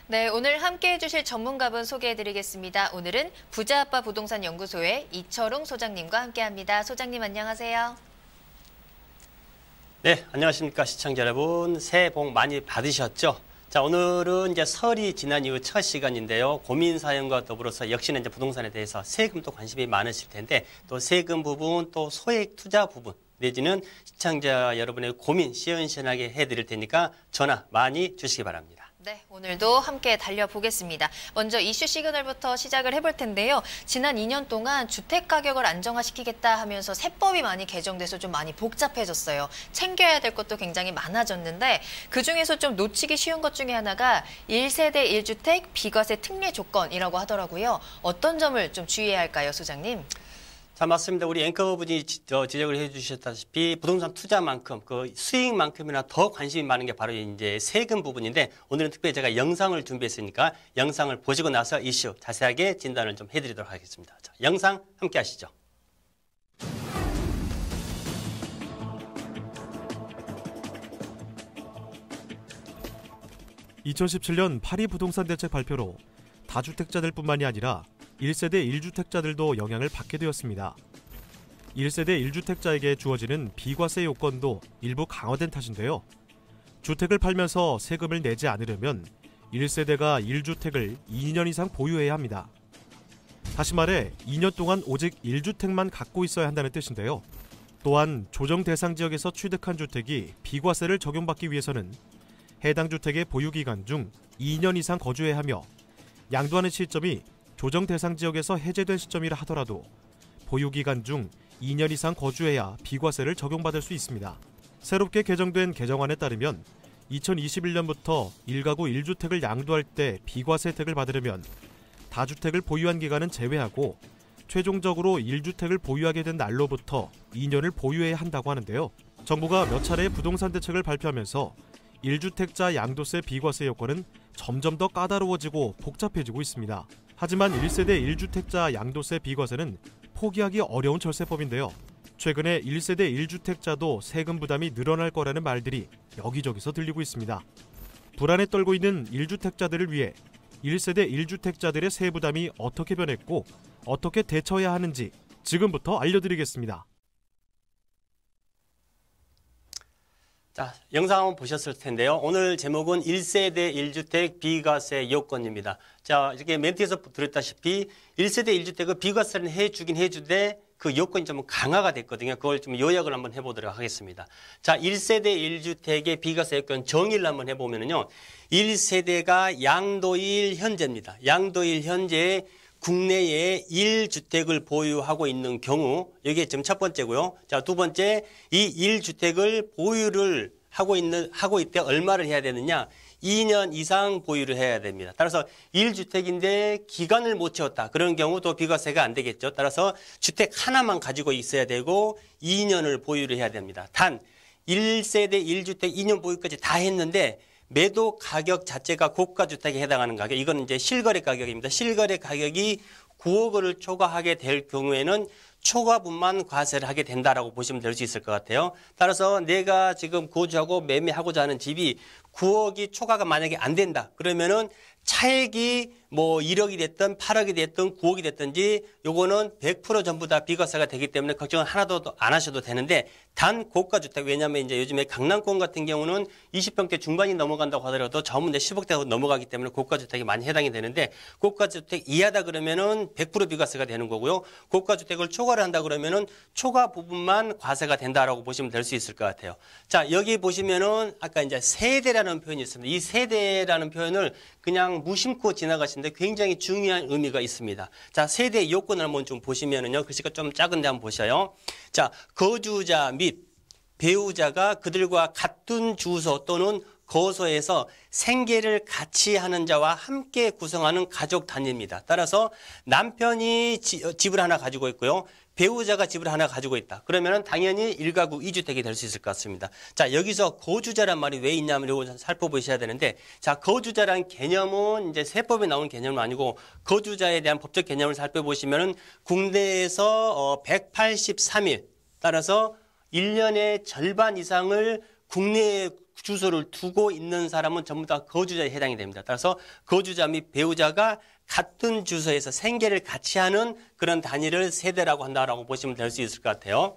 네, 오늘 함께해 주실 전문가분 소개해드리겠습니다. 오늘은 부자아빠 부동산 연구소의 이철웅 소장님과 함께합니다. 소장님 안녕하세요. 네, 안녕하십니까 시청자 여러분. 새해 복 많이 받으셨죠? 자, 오늘은 이제 설이 지난 이후 첫 시간인데요. 고민 사연과 더불어서 역시나 이제 부동산에 대해서 세금도 관심이 많으실 텐데 또 세금 부분 또 소액 투자 부분 내지는 시청자 여러분의 고민 시원시원하게 해드릴 테니까 전화 많이 주시기 바랍니다. 네, 오늘도 함께 달려보겠습니다. 먼저 이슈 시그널부터 시작을 해볼 텐데요. 지난 2년 동안 주택 가격을 안정화시키겠다 하면서 세법이 많이 개정돼서 좀 많이 복잡해졌어요. 챙겨야 될 것도 굉장히 많아졌는데 그중에서 좀 놓치기 쉬운 것 중에 하나가 1세대 1주택 비과세 특례 조건이라고 하더라고요. 어떤 점을 좀 주의해야 할까요, 소장님? 자, 맞습니다. 우리 앵커분이 지적을 해주셨다시피 부동산 투자만큼 그 수익만큼이나 더 관심이 많은 게 바로 이제 세금 부분인데 오늘은 특별히 제가 영상을 준비했으니까 영상을 보시고 나서 이슈 자세하게 진단을 좀 해드리도록 하겠습니다. 자, 영상 함께 하시죠. (2017년) 파리 부동산 대책 발표로 다주택자들뿐만이 아니라 1세대 1주택자들도 영향을 받게 되었습니다. 1세대 1주택자에게 주어지는 비과세 요건도 일부 강화된 탓인데요. 주택을 팔면서 세금을 내지 않으려면 1세대가 1주택을 2년 이상 보유해야 합니다. 다시 말해 2년 동안 오직 1주택만 갖고 있어야 한다는 뜻인데요. 또한 조정 대상 지역에서 취득한 주택이 비과세를 적용받기 위해서는 해당 주택의 보유기간 중 2년 이상 거주해야 하며 양도하는 시점이 조정 대상 지역에서 해제된 시점이라 하더라도 보유기간 중 2년 이상 거주해야 비과세를 적용받을 수 있습니다. 새롭게 개정된 개정안에 따르면 2021년부터 1가구 1주택을 양도할 때 비과세 혜택을 받으려면 다주택을 보유한 기간은 제외하고 최종적으로 1주택을 보유하게 된 날로부터 2년을 보유해야 한다고 하는데요. 정부가 몇 차례 부동산 대책을 발표하면서 1주택자 양도세 비과세 요건은 점점 더 까다로워지고 복잡해지고 있습니다. 하지만 1세대 1주택자 양도세 비과세는 포기하기 어려운 절세법인데요. 최근에 1세대 1주택자도 세금 부담이 늘어날 거라는 말들이 여기저기서 들리고 있습니다. 불안에 떨고 있는 1주택자들을 위해 1세대 1주택자들의 세부 부담이 어떻게 변했고 어떻게 대처해야 하는지 지금부터 알려드리겠습니다. 자, 영상 한번 보셨을 텐데요. 오늘 제목은 1세대 1주택 비과세 요건입니다. 자, 이렇게 멘트에서 들었다시피 1세대 1주택은 비과세는 해주긴 해주되 그 요건이 좀 강화가 됐거든요. 그걸 좀 요약을 한번 해보도록 하겠습니다. 자, 1세대 1주택의 비과세 요건 정의를 한번 해보면요. 1세대가 양도일 현재입니다. 양도일 현재에 국내에 1주택을 보유하고 있는 경우, 이게 지금 첫 번째고요. 자, 두 번째, 이 1주택을 보유를 하고 있대 얼마를 해야 되느냐? 2년 이상 보유를 해야 됩니다. 따라서 1주택인데 기간을 못 채웠다. 그런 경우도 비과세가 안 되겠죠. 따라서 주택 하나만 가지고 있어야 되고 2년을 보유를 해야 됩니다. 단 1세대 1주택 2년 보유까지 다 했는데 매도 가격 자체가 고가주택에 해당하는 가격, 이건 이제 실거래 가격입니다. 실거래 가격이 9억 원을 초과하게 될 경우에는 초과분만 과세를 하게 된다라고 보시면 될 수 있을 것 같아요. 따라서 내가 지금 거주하고 매매하고자 하는 집이 9억이 초과가 만약에 안 된다. 그러면은 차액이 뭐 1억이 됐든 8억이 됐든 9억이 됐든지 요거는 100% 전부 다 비과세가 되기 때문에 걱정은 하나도 안 하셔도 되는데 단 고가주택, 왜냐하면 이제 요즘에 강남권 같은 경우는 20평대 중반이 넘어간다고 하더라도 전부 10억대가 넘어가기 때문에 고가주택이 많이 해당이 되는데 고가주택 이하다 그러면은 100% 비과세가 되는 거고요. 고가주택을 초과를 한다 그러면은 초과 부분만 과세가 된다라고 보시면 될 수 있을 것 같아요. 자, 여기 보시면은 아까 이제 세대라는 표현이 있습니다. 이 세대라는 표현을 그냥 무심코 지나가시는데 굉장히 중요한 의미가 있습니다. 자, 세대 요건을 한번 좀 보시면은요. 글씨가 좀 작은데 한번 보셔요. 자, 거주자 및 배우자가 그들과 같은 주소 또는 거소에서 생계를 같이 하는 자와 함께 구성하는 가족 단위입니다. 따라서 남편이 집을 하나 가지고 있고요. 배우자가 집을 하나 가지고 있다. 그러면 당연히 1가구 2주택이 될 수 있을 것 같습니다. 자, 여기서 거주자란 말이 왜 있냐면 이거 살펴보셔야 되는데, 자, 거주자란 개념은 이제 세법에 나온 개념은 아니고 거주자에 대한 법적 개념을 살펴보시면은 국내에서 183일 따라서 1년의 절반 이상을 국내에 주소를 두고 있는 사람은 전부 다 거주자에 해당이 됩니다. 따라서 거주자 및 배우자가 같은 주소에서 생계를 같이 하는 그런 단위를 세대라고 한다라고 보시면 될 수 있을 것 같아요.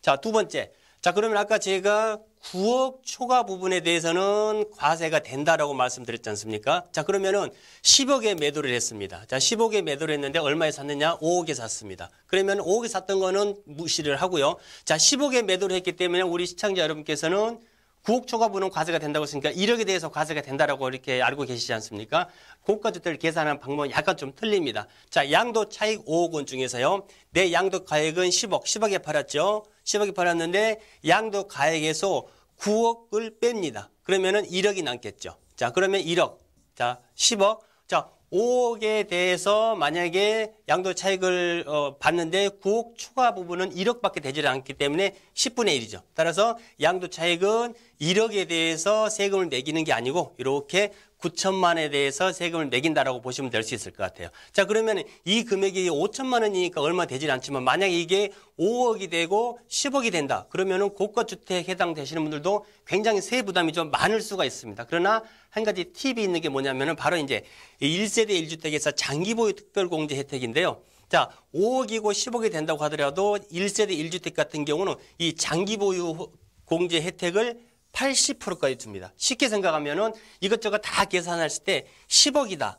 자, 두 번째. 자, 그러면 아까 제가 9억 초과 부분에 대해서는 과세가 된다라고 말씀드렸지 않습니까? 자, 그러면은 10억에 매도를 했습니다. 자, 10억에 매도를 했는데 얼마에 샀느냐? 5억에 샀습니다. 그러면 5억에 샀던 거는 무시를 하고요. 자, 10억에 매도를 했기 때문에 우리 시청자 여러분께서는 9억 초과분은 과세가 된다고 했으니까 1억에 대해서 과세가 된다라고 이렇게 알고 계시지 않습니까? 고가주택을 계산하는 방법은 약간 좀 틀립니다. 자, 양도 차익 5억 원 중에서요. 내 양도 가액은 10억에 팔았죠. 10억에 팔았는데 양도 가액에서 9억을 뺍니다. 그러면은 1억이 남겠죠. 자, 그러면 1억. 자, 10억. 자, 5억에 대해서 만약에 양도 차익을 받는데 9억 초과 부분은 1억밖에 되지 않기 때문에 10분의 1이죠. 따라서 양도 차익은 1억에 대해서 세금을 매기는 게 아니고 이렇게 9천만 원에 대해서 세금을 매긴다라고 보시면 될 수 있을 것 같아요. 자, 그러면 이 금액이 5천만 원이니까 얼마 되질 않지만 만약에 이게 5억이 되고 10억이 된다. 그러면은 고가주택 해당되시는 분들도 굉장히 세부 부담이 좀 많을 수가 있습니다. 그러나 한 가지 팁이 있는 게 뭐냐면은 바로 이제 1세대 1주택에서 장기보유 특별공제 혜택인데요. 자, 5억이고 10억이 된다고 하더라도 1세대 1주택 같은 경우는 이 장기보유 공제 혜택을 80%까지 줍니다. 쉽게 생각하면은 이것저것 다 계산했을 때 10억이다.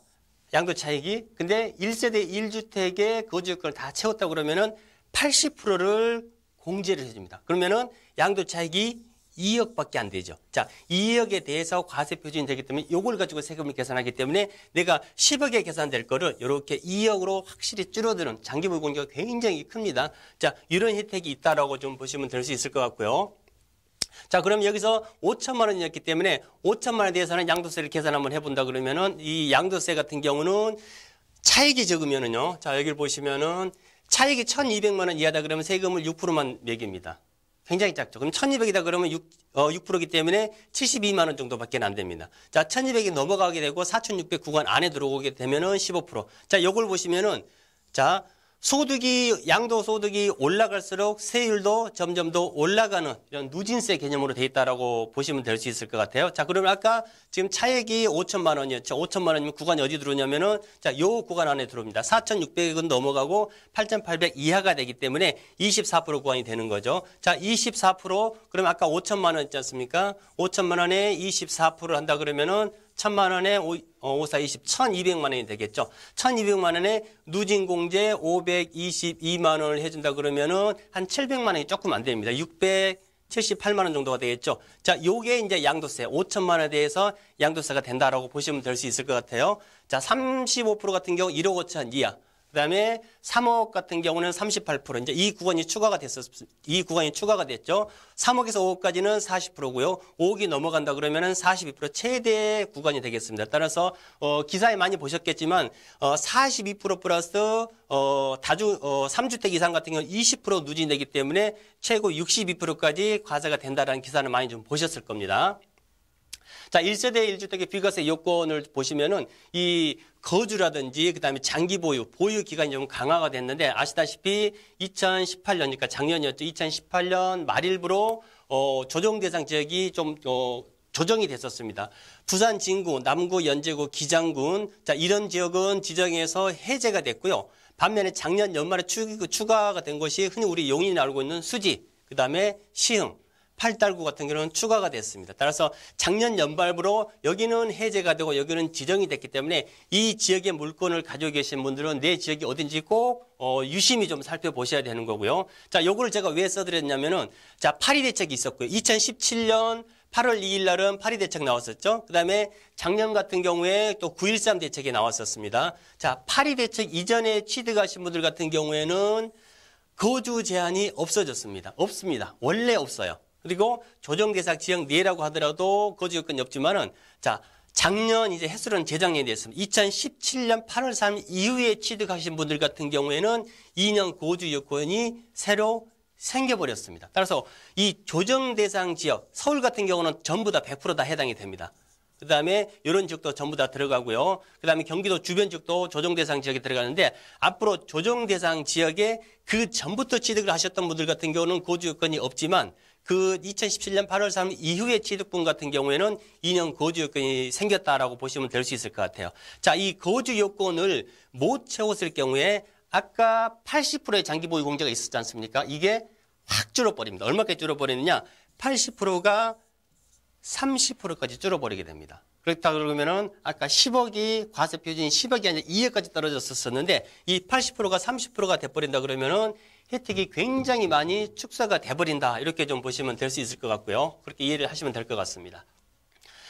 양도 차익이. 근데 1세대 1주택의 거주요건을 다 채웠다 그러면은 80%를 공제를 해줍니다. 그러면은 양도 차익이 2억밖에 안 되죠. 자, 2억에 대해서 과세 표준이 되기 때문에 이걸 가지고 세금을 계산하기 때문에 내가 10억에 계산될 거를 이렇게 2억으로 확실히 줄어드는 장기보유 공제가 굉장히 큽니다. 자, 이런 혜택이 있다라고 좀 보시면 될 수 있을 것 같고요. 자, 그럼 여기서 5천만 원이었기 때문에 5천만 원에 대해서는 양도세를 계산 한번 해본다 그러면은 이 양도세 같은 경우는 차익이 적으면은요. 자, 여기를 보시면은 차익이 1,200만 원 이하다 그러면 세금을 6%만 매깁니다. 굉장히 작죠. 그럼 1,200이다 그러면 6%이기 때문에 72만 원 정도밖에 안 됩니다. 자, 1,200이 넘어가게 되고 4,600 구간 안에 들어오게 되면은 15%. 자, 요걸 보시면은 자, 양도소득이 올라갈수록 세율도 점점 더 올라가는 이런 누진세 개념으로 돼 있다라고 보시면 될 수 있을 것 같아요. 자, 그러면 아까 지금 차액이 5천만 원이었죠. 5천만 원이면 구간이 어디 들어오냐면은 자, 요 구간 안에 들어옵니다. 4,600은 넘어가고 8,800 이하가 되기 때문에 24% 구간이 되는 거죠. 자, 24% 그럼 아까 5천만 원 있지 않습니까? 5천만 원에 24%를 한다 그러면은 1,000만 원에 5,4,20, 1,200만 원이 되겠죠. 1,200만 원에 누진공제 522만 원을 해준다 그러면은 한 700만 원이 조금 안 됩니다. 678만 원 정도가 되겠죠. 자, 요게 이제 양도세 5천만 원에 대해서 양도세가 된다라고 보시면 될 수 있을 것 같아요. 자, 35% 같은 경우 1억 5천 이하. 그다음에 3억 같은 경우는 38%. 이제 이 구간이 추가가 됐죠. 3억에서 5억까지는 40%고요. 5억이 넘어간다 그러면은 42% 최대 구간이 되겠습니다. 따라서 기사에 많이 보셨겠지만 42% 플러스 3주택 이상 같은 경우는 20% 누진되기 때문에 최고 62%까지 과세가 된다라는 기사는 많이 좀 보셨을 겁니다. 자, 1세대 1주택의 비과세 요건을 보시면은 이 거주라든지 그다음에 장기 보유 기간이 좀 강화가 됐는데 아시다시피 2018년이니까 작년이었죠. 2018년 말일부로 조정 대상 지역이 좀 조정이 됐었습니다. 부산 진구, 남구, 연제구, 기장군 자, 이런 지역은 지정에서 해제가 됐고요. 반면에 작년 연말에 추가가 된 것이 흔히 우리 용인이 알고 있는 수지, 그다음에 시흥 팔달구 같은 경우는 추가가 됐습니다. 따라서 작년 연말부로 여기는 해제가 되고 여기는 지정이 됐기 때문에 이 지역의 물건을 가지고 계신 분들은 내 지역이 어딘지 꼭 유심히 좀 살펴보셔야 되는 거고요. 자, 요거를 제가 왜 써드렸냐면은 자, 파리 대책이 있었고요. 2017년 8월 2일 날은 파리 대책 나왔었죠. 그다음에 작년 같은 경우에 또 9.13 대책이 나왔었습니다. 자, 파리 대책 이전에 취득하신 분들 같은 경우에는 거주 제한이 없어졌습니다. 없습니다. 원래 없어요. 그리고 조정 대상 지역 내라고 하더라도 거주 요건이 없지만은 자, 작년 이제 횟수는 재작년이 됐습니다. 2017년 8월 3일 이후에 취득하신 분들 같은 경우에는 2년 거주 요건이 새로 생겨버렸습니다. 따라서 이 조정 대상 지역, 서울 같은 경우는 전부 다 100% 다 해당이 됩니다. 그 다음에 이런 지역도 전부 다 들어가고요. 그 다음에 경기도 주변 지역도 조정 대상 지역에 들어가는데 앞으로 조정 대상 지역에 그 전부터 취득을 하셨던 분들 같은 경우는 거주 요건이 없지만 그 2017년 8월 3일 이후의 취득분 같은 경우에는 2년 거주 요건이 생겼다라고 보시면 될 수 있을 것 같아요. 자, 이 거주 요건을 못 채웠을 경우에 아까 80%의 장기 보유 공제가 있었지 않습니까? 이게 확 줄어버립니다. 얼마까지 줄어버리느냐? 80%가 30%까지 줄어버리게 됩니다. 그렇다 그러면은 아까 10억이 과세 표준이 10억이 아니라 2억까지 떨어졌었는데 이 80%가 30%가 돼버린다 그러면은 혜택이 굉장히 많이 축소가 돼버린다. 이렇게 좀 보시면 될 수 있을 것 같고요. 그렇게 이해를 하시면 될 것 같습니다.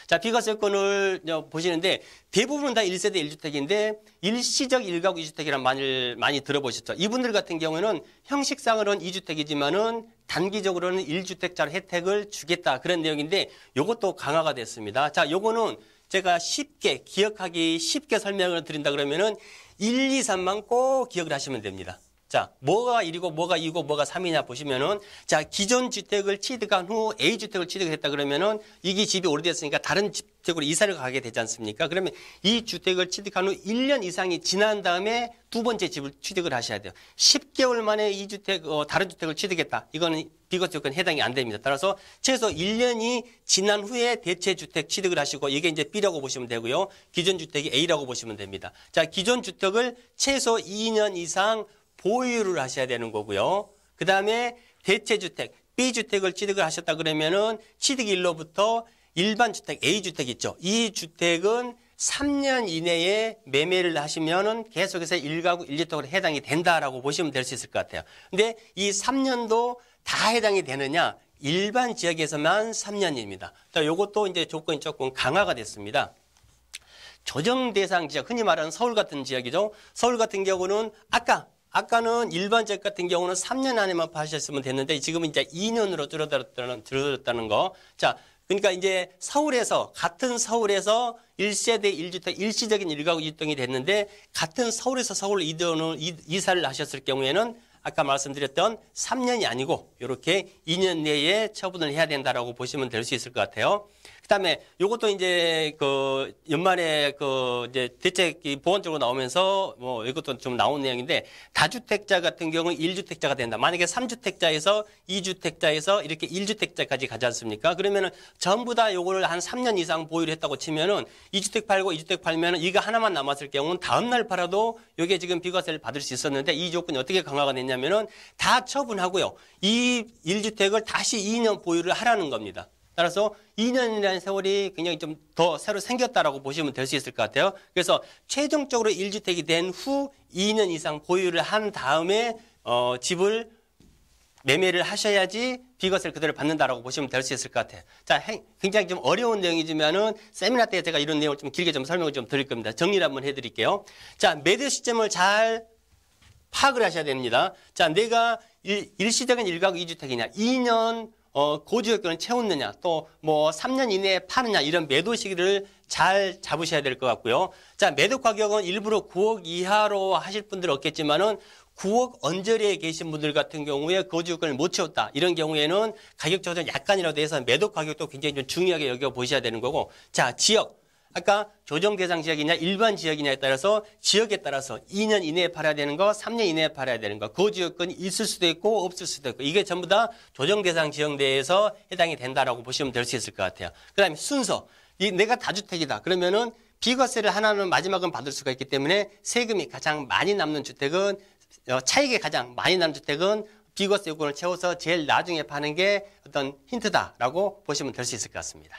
자, 비과세권을 보시는데 대부분은 다 1세대 1주택인데 일시적 1가구 2주택이란 말을 많이 들어보셨죠. 이분들 같은 경우에는 형식상으로는 2주택이지만은 단기적으로는 1주택자 혜택을 주겠다. 그런 내용인데 요것도 강화가 됐습니다. 자, 요거는 제가 쉽게 기억하기 쉽게 설명을 드린다 그러면은 1, 2, 3만 꼭 기억을 하시면 됩니다. 자, 뭐가 1이고 뭐가 2고 뭐가 3이냐 보시면은 자, 기존 주택을 취득한 후 A주택을 취득했다 그러면은 이게 집이 오래됐으니까 다른 주택으로 이사를 가게 되지 않습니까? 그러면 이 주택을 취득한 후 1년 이상이 지난 다음에 두 번째 집을 취득을 하셔야 돼요. 10개월 만에 이 주택, 다른 주택을 취득했다. 이거는 비과세 요건에 해당이 안 됩니다. 따라서 최소 1년이 지난 후에 대체 주택 취득을 하시고 이게 이제 B라고 보시면 되고요. 기존 주택이 A라고 보시면 됩니다. 자, 기존 주택을 최소 2년 이상 보유를 하셔야 되는 거고요. 그 다음에 대체주택, B주택을 취득을 하셨다 그러면은 취득일로부터 일반 주택, A주택 있죠. 이 주택은 3년 이내에 매매를 하시면은 계속해서 1가구 1주택으로 해당이 된다라고 보시면 될 수 있을 것 같아요. 근데 이 3년도 다 해당이 되느냐? 일반 지역에서만 3년입니다. 자, 요것도 이제 조건이 조금 강화가 됐습니다. 조정 대상 지역, 흔히 말하는 서울 같은 지역이죠. 서울 같은 경우는 아까는 일반 지역 같은 경우는 3년 안에만 파셨으면 됐는데 지금은 이제 2년으로 줄어들었다는 거. 자, 그러니까 이제 같은 서울에서 1세대 1주택 일시적인 1가구 2주택이 됐는데 같은 서울에서 서울로 이사를 하셨을 경우에는 아까 말씀드렸던 3년이 아니고 이렇게 2년 내에 처분을 해야 된다라고 보시면 될 수 있을 것 같아요. 그다음에 요것도 이제 그 연말에 그 이제 대책이 보완적으로 나오면서 뭐 이것도 좀 나온 내용인데 다주택자 같은 경우는 1주택자가 된다. 만약에 3주택자에서 2주택자에서 이렇게 1주택자까지 가지 않습니까? 그러면은 전부 다 요거를 한 3년 이상 보유를 했다고 치면은 2주택 팔고 2주택 팔면은 이거 하나만 남았을 경우는 다음 날 팔아도 요게 지금 비과세를 받을 수 있었는데 이 조건이 어떻게 강화가 됐냐면은 다 처분하고요. 이 1주택을 다시 2년 보유를 하라는 겁니다. 따라서 2년이라는 세월이 굉장히 좀 더 새로 생겼다라고 보시면 될 수 있을 것 같아요. 그래서 최종적으로 1주택이 된 후 2년 이상 보유를 한 다음에 집을 매매를 하셔야지 비과세를 그대로 받는다라고 보시면 될 수 있을 것 같아요. 자, 굉장히 좀 어려운 내용이지만은 세미나 때 제가 이런 내용을 좀 길게 좀 설명을 좀 드릴 겁니다. 정리를 한번 해드릴게요. 자, 매도 시점을 잘 파악을 하셔야 됩니다. 자, 내가 일시적인 1가구 2주택이냐, 2년 고지요건을 채웠느냐, 또 뭐 3년 이내에 파느냐, 이런 매도 시기를 잘 잡으셔야 될 것 같고요. 자, 매도 가격은 일부러 9억 이하로 하실 분들은 없겠지만은 9억 언저리에 계신 분들 같은 경우에 거주요건을 못 채웠다. 이런 경우에는 가격 조정 약간이라도 해서 매도 가격도 굉장히 좀 중요하게 여겨보셔야 되는 거고. 자, 지역. 아까 조정 대상 지역이냐 일반 지역이냐에 따라서 지역에 따라서 2년 이내에 팔아야 되는 거, 3년 이내에 팔아야 되는 거, 거주 요건이 있을 수도 있고 없을 수도 있고 이게 전부 다 조정 대상 지역 내에서 해당이 된다라고 보시면 될 수 있을 것 같아요. 그다음에 순서. 내가 다주택이다. 그러면은 비과세를 하나는 마지막은 받을 수가 있기 때문에 세금이 가장 많이 남는 주택은 차익이 가장 많이 남는 주택은 비과세 요건을 채워서 제일 나중에 파는 게 어떤 힌트다라고 보시면 될 수 있을 것 같습니다.